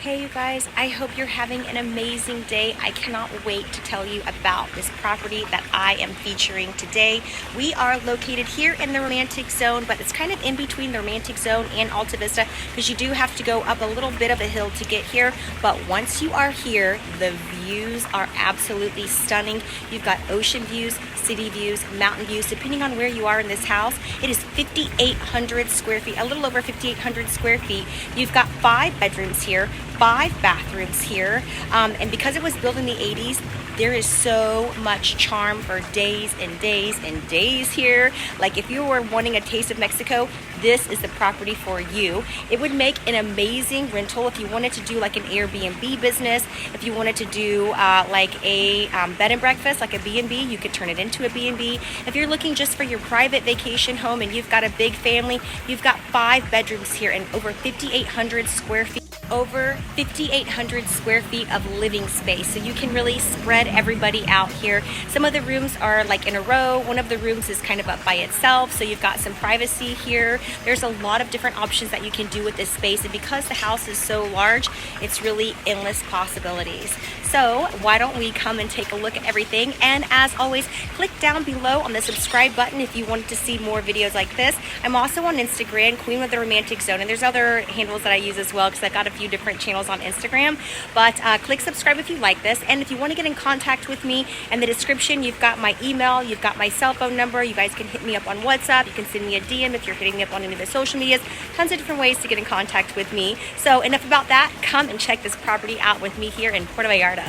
Hey you guys, I hope you're having an amazing day. I cannot wait to tell you about this property that I am featuring today. We are located here in the Romantic Zone, but it's kind of in between the Romantic Zone and Alta Vista because you do have to go up a little bit of a hill to get here. But once you are here, the views are absolutely stunning. You've got ocean views, city views, mountain views, depending on where you are in this house. It is 5,800 square feet, a little over 5,800 square feet. You've got 5 bedrooms here, 5 bathrooms here, and because it was built in the 80s, there is so much charm for days and days and days here. Like if you were wanting a taste of Mexico, this is the property for you. It would make an amazing rental if you wanted to do like an Airbnb business. If you wanted to do like a bed and breakfast, like a B&B, you could turn it into a B&B. If you're looking just for your private vacation home and you've got a big family, you've got 5 bedrooms here and over 5,800 square feet. Over 5,800 square feet of living space, so you can really spread everybody out here. Some of the rooms are like in a row. One of the rooms is kind of up by itself, so you've got some privacy here. There's a lot of different options that you can do with this space, and because the house is so large, it's really endless possibilities. So why don't we come and take a look at everything? And as always, click down below on the subscribe button if you wanted to see more videos like this. I'm also on Instagram, Queen of the Romantic Zone, and there's other handles that I use as well because I've got a few different channels on Instagram. But click subscribe if you like this, and if you want to get in contact with me, in the description you've got my email, you've got my cell phone number. You guys can hit me up on WhatsApp, you can send me a DM if you're hitting me up on any of the social medias. Tons of different ways to get in contact with me. So enough about that, come and check this property out with me here in Puerto Vallarta.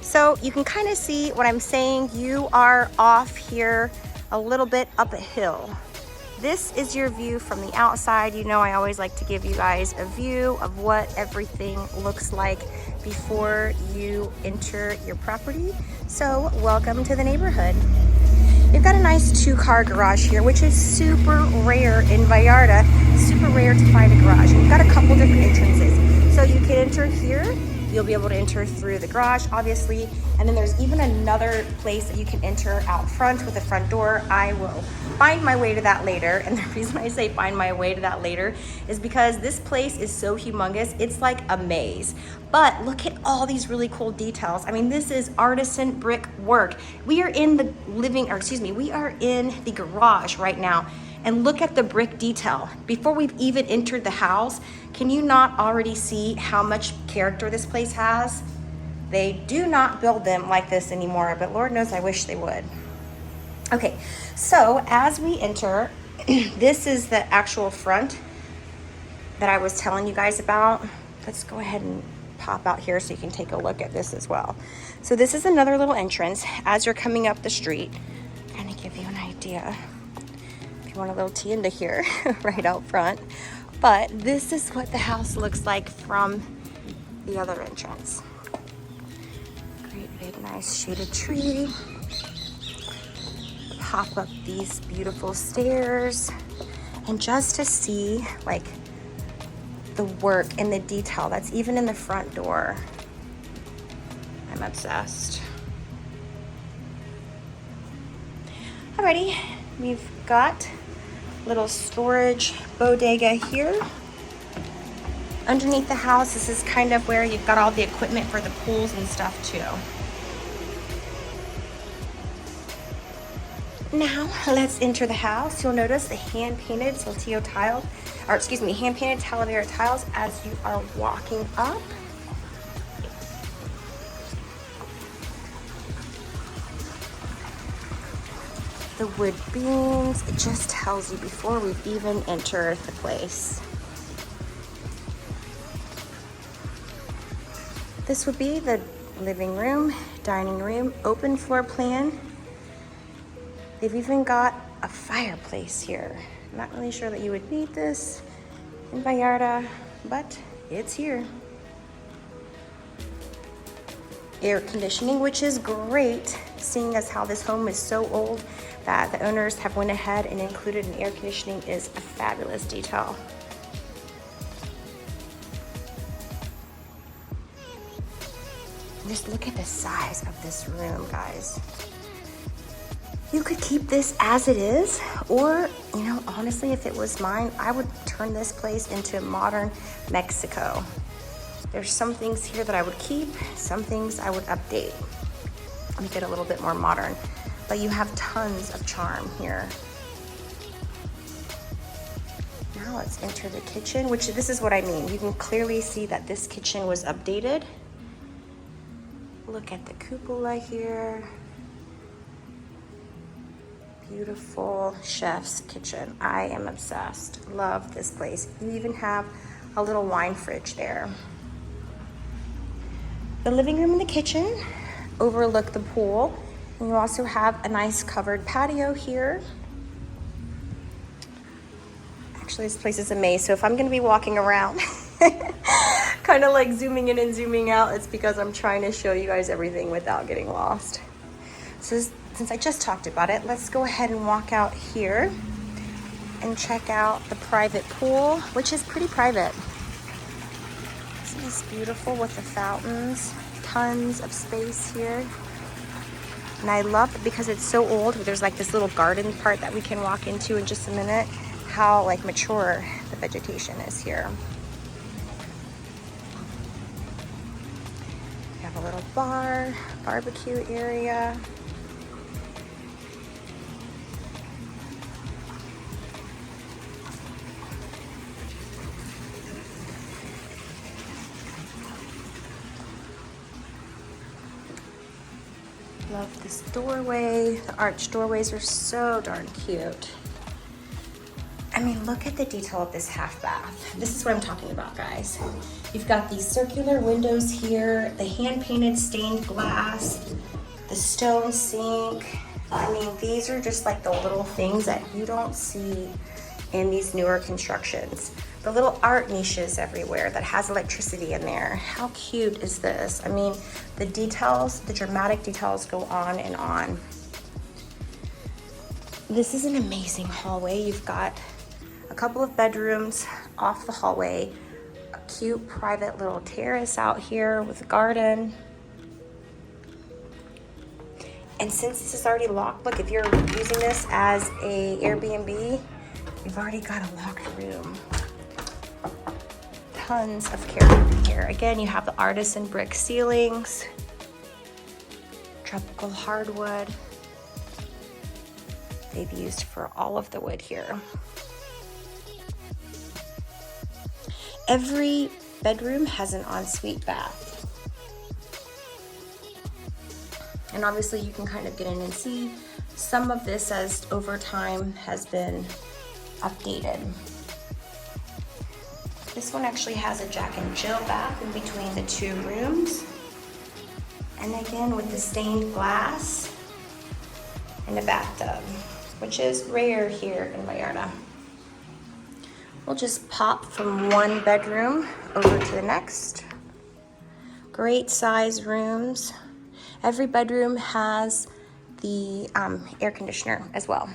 So you can kind of see what I'm saying. You are off here a little bit up a hill. This is your view from the outside. You know I always like to give you guys a view of what everything looks like before you enter your property. So welcome to the neighborhood. You've got a nice 2-car garage here, which is super rare in Vallarta. Super rare to find a garage. You've got a couple different entrances. So you can enter here. You'll be able to enter through the garage, obviously. And then there's even another place that you can enter out front with a front door. I will find my way to that later. And the reason I say find my way to that later is because this place is so humongous. It's like a maze. But look at all these really cool details. I mean, this is artisan brick work. We are in the we are in the garage right now. And look at the brick detail. Before we've even entered the house, can you not already see how much character this place has? They do not build them like this anymore, but Lord knows I wish they would. Okay, so as we enter, this is the actual front that I was telling you guys about. Let's go ahead and pop out here so you can take a look at this as well. So this is another little entrance as you're coming up the street. Kind of give you an idea. You want a little tienda here right out front, but this is what the house looks like from the other entrance. Great big nice shaded tree. Pop up these beautiful stairs, and just to see like the work and the detail that's even in the front door, I'm obsessed. Alrighty, we've got little storage bodega here. Underneath the house, this is kind of where you've got all the equipment for the pools and stuff too. Now let's enter the house. You'll notice the hand-painted Saltillo tiles, or excuse me, hand-painted Talavera tiles as you are walking up. The wood beams, it just tells you before we've even entered the place. This would be the living room, dining room, open floor plan. They've even got a fireplace here. I'm not really sure that you would need this in Vallarta, but it's here. Air conditioning, which is great, seeing as how this home is so old that the owners have went ahead and included an air conditioning is a fabulous detail. Just look at the size of this room, guys. You could keep this as it is, or, you know, honestly, if it was mine, I would turn this place into modern Mexico. There's some things here that I would keep, some things I would update, make it a little bit more modern. But you have tons of charm here. Now let's enter the kitchen, which this is what I mean. You can clearly see that this kitchen was updated. Look at the cupola here. Beautiful chef's kitchen. I am obsessed. Love this place. You even have a little wine fridge there. The living room and the kitchen overlook the pool. And you also have a nice covered patio here. Actually, this place is a maze, so if I'm gonna be walking around, kind of like zooming in and zooming out, it's because I'm trying to show you guys everything without getting lost. So since I just talked about it, let's go ahead and walk out here and check out the private pool, which is pretty private. Isn't this beautiful with the fountains? Tons of space here. And I love it because it's so old. There's like this little garden part that we can walk into in just a minute, how like mature the vegetation is here. We have a little bar, barbecue area. Love this doorway. The arched doorways are so darn cute. I mean, look at the detail of this half bath. This is what I'm talking about, guys. You've got these circular windows here, the hand-painted stained glass, the stone sink. I mean, these are just like the little things that you don't see in these newer constructions. The little art niches everywhere that has electricity in there. How cute is this? I mean, the details, the dramatic details go on and on. This is an amazing hallway. You've got a couple of bedrooms off the hallway, a cute private little terrace out here with a garden. And since this is already locked, look, if you're using this as a Airbnb, you've already got a locked room. Tons of character here. Again, you have the artisan brick ceilings, tropical hardwood. They've used for all of the wood here. Every bedroom has an ensuite bath. And obviously you can kind of get in and see some of this as over time has been updated. This one actually has a Jack and Jill bath in between the two rooms. And again, with the stained glass and a bathtub, which is rare here in Vallarta. We'll just pop from one bedroom over to the next. Great size rooms. Every bedroom has the air conditioner as well.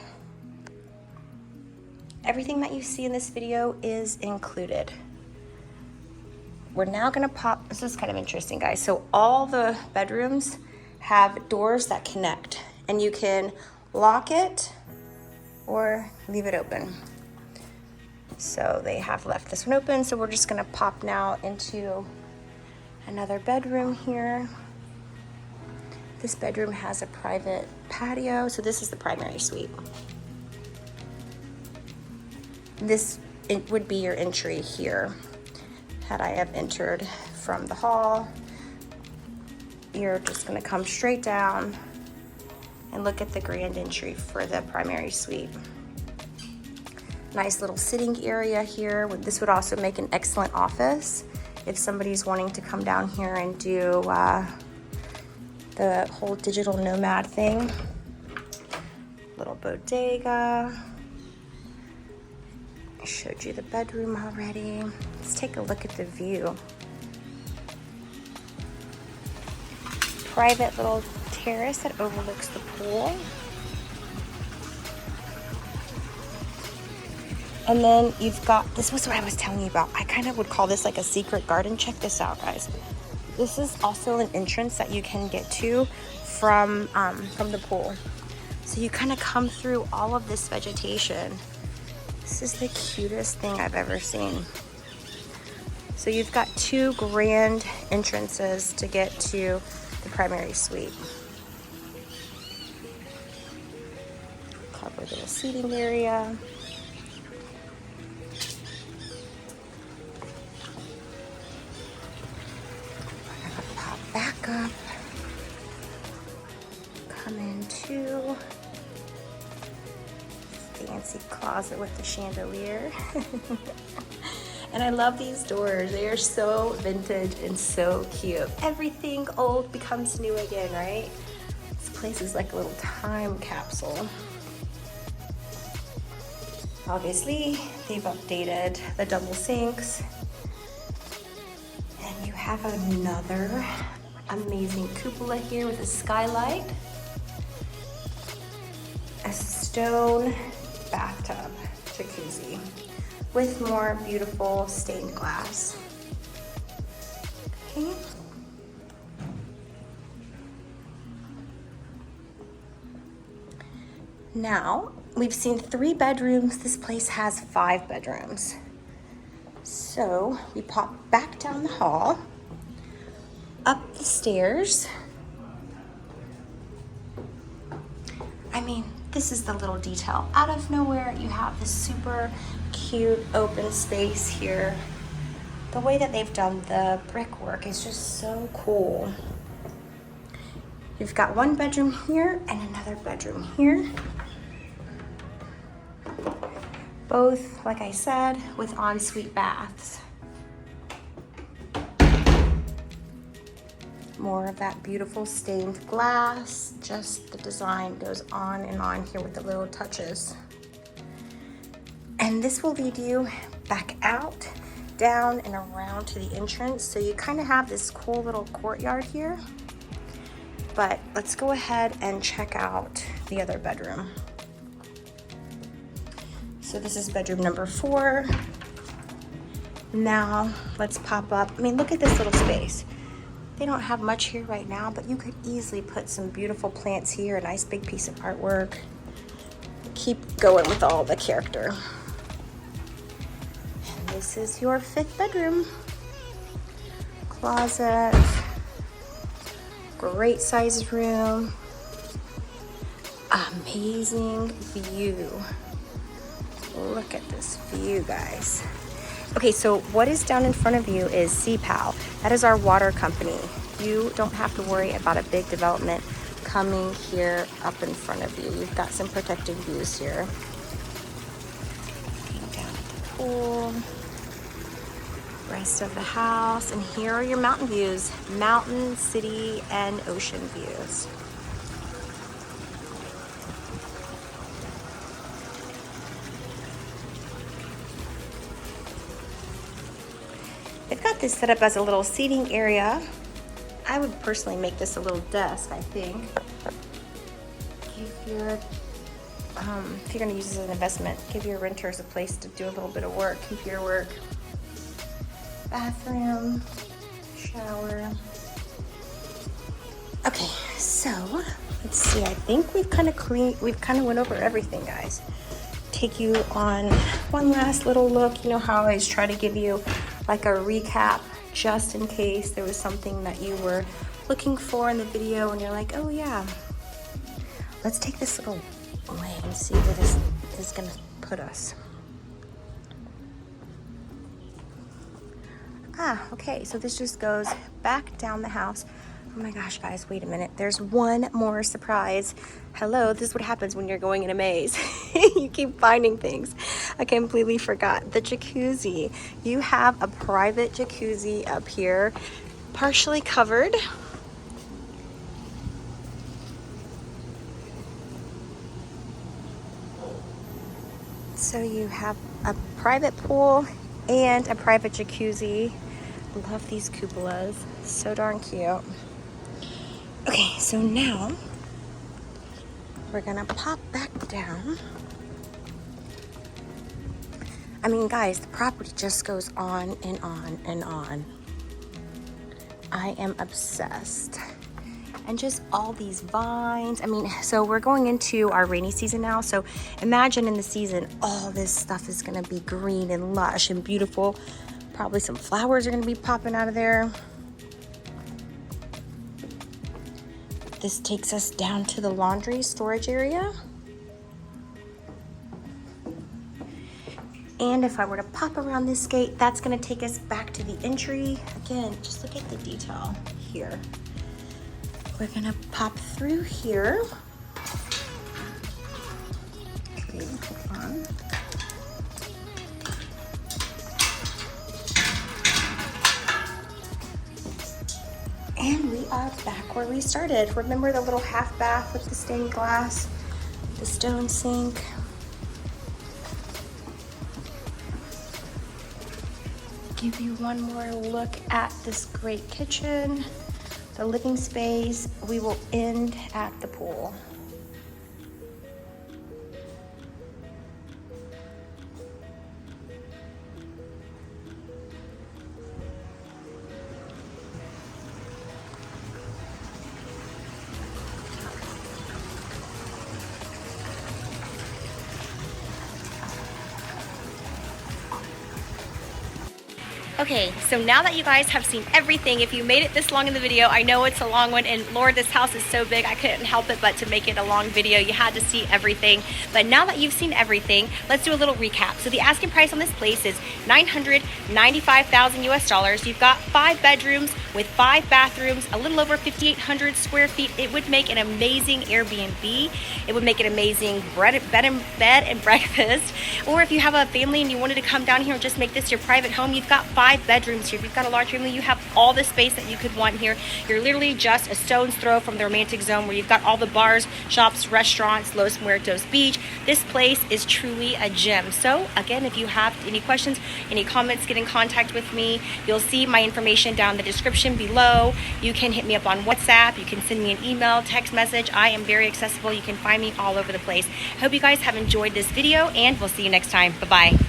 Everything that you see in this video is included. We're now gonna pop, this is kind of interesting, guys. So all the bedrooms have doors that connect, and you can lock it or leave it open. So they have left this one open, so we're just gonna pop now into another bedroom here. This bedroom has a private patio, so this is the primary suite. This would be your entry here. Had I have entered from the hall, you're just gonna come straight down and look at the grand entry for the primary suite. Nice little sitting area here. This would also make an excellent office if somebody's wanting to come down here and do the whole digital nomad thing. Little bodega. I showed you the bedroom already. Let's take a look at the view. Private little terrace that overlooks the pool. And then you've got, this was what I was telling you about. I kind of would call this like a secret garden. Check this out, guys. This is also an entrance that you can get to from the pool. So you kind of come through all of this vegetation. This is the cutest thing I've ever seen. So you've got two grand entrances to get to the primary suite. Covered little seating area. We're gonna pop back up. Come into fancy closet with the chandelier. And I love these doors. They are so vintage and so cute. Everything old becomes new again, right? This place is like a little time capsule. Obviously, they've updated the double sinks. And you have another amazing cupola here with a skylight. A stone bathtub jacuzzi with more beautiful stained glass. Okay. Now, we've seen 3 bedrooms. This place has 5 bedrooms. So we pop back down the hall, up the stairs. I mean, this is the little detail. Out of nowhere, you have this super cute open space here. The way that they've done the brickwork is just so cool. You've got 1 bedroom here and another bedroom here. Both, like I said, with ensuite baths. More of that beautiful stained glass. Just the design goes on and on here with the little touches. And this will lead you back out, down and around to the entrance. So you kind of have this cool little courtyard here. But let's go ahead and check out the other bedroom. So this is bedroom number 4. Now let's pop up. I mean, look at this little space. They don't have much here right now, but you could easily put some beautiful plants here, a nice big piece of artwork. Keep going with all the character. And this is your 5th bedroom. Closet. Great sized room. Amazing view. Look at this view, guys. Okay, so what is down in front of you is CPAL. That is our water company. You don't have to worry about a big development coming here up in front of you. You've got some protected views here. Down at the pool. Rest of the house. And here are your mountain views. Mountain, city, and ocean views. They've got this set up as a little seating area. I would personally make this a little desk, I think. If you're gonna use this as an investment, give your renters a place to do a little bit of work, computer work. Bathroom, shower. Okay, so let's see. I think we've kind of went over everything, guys. Take you on one last little look. You know how I always try to give you like a recap just in case there was something that you were looking for in the video and you're like, oh yeah. Let's take this little way and see where this is gonna put us. Okay, so this just goes back down the house. Oh my gosh, guys, wait a minute. There's one more surprise. Hello, this is what happens when you're going in a maze. You keep finding things. I completely forgot. The jacuzzi. You have a private jacuzzi up here, partially covered. So you have a private pool and a private jacuzzi. Love these cupolas. So darn cute. Okay, so now we're gonna pop back down. I mean, guys, the property just goes on and on and on. I am obsessed. And just all these vines. I mean, so we're going into our rainy season now. So imagine in the season, all this stuff is gonna be green and lush and beautiful. Probably some flowers are gonna be popping out of there. This takes us down to the laundry storage area. And if I were to pop around this gate, that's gonna take us back to the entry. Again, just look at the detail here. We're gonna pop through here. Okay, hold on. And we are back where we started. Remember the little half bath with the stained glass, the stone sink. Give you one more look at this great kitchen, the living space. We will end at the pool. Okay, so now that you guys have seen everything, if you made it this long in the video, I know it's a long one, and Lord, this house is so big, I couldn't help it but to make it a long video. You had to see everything. But now that you've seen everything, let's do a little recap. So the asking price on this place is $995,000 US. You've got 5 bedrooms with 5 bathrooms, a little over 5,800 square feet. It would make an amazing Airbnb. It would make an amazing bed and breakfast. Or if you have a family and you wanted to come down here and just make this your private home, you've got 5 bedrooms here. If you've got a large family, you have all the space that you could want here. You're literally just a stone's throw from the romantic zone, where you've got all the bars, shops, restaurants, Los Muertos Beach. This place is truly a gem. So again, if you have any questions, any comments, get in contact with me. You'll see my information down in the description below. You can hit me up on WhatsApp. You can send me an email, text message. I am very accessible. You can find me all over the place. I hope you guys have enjoyed this video, and we'll see you next time. Bye-bye.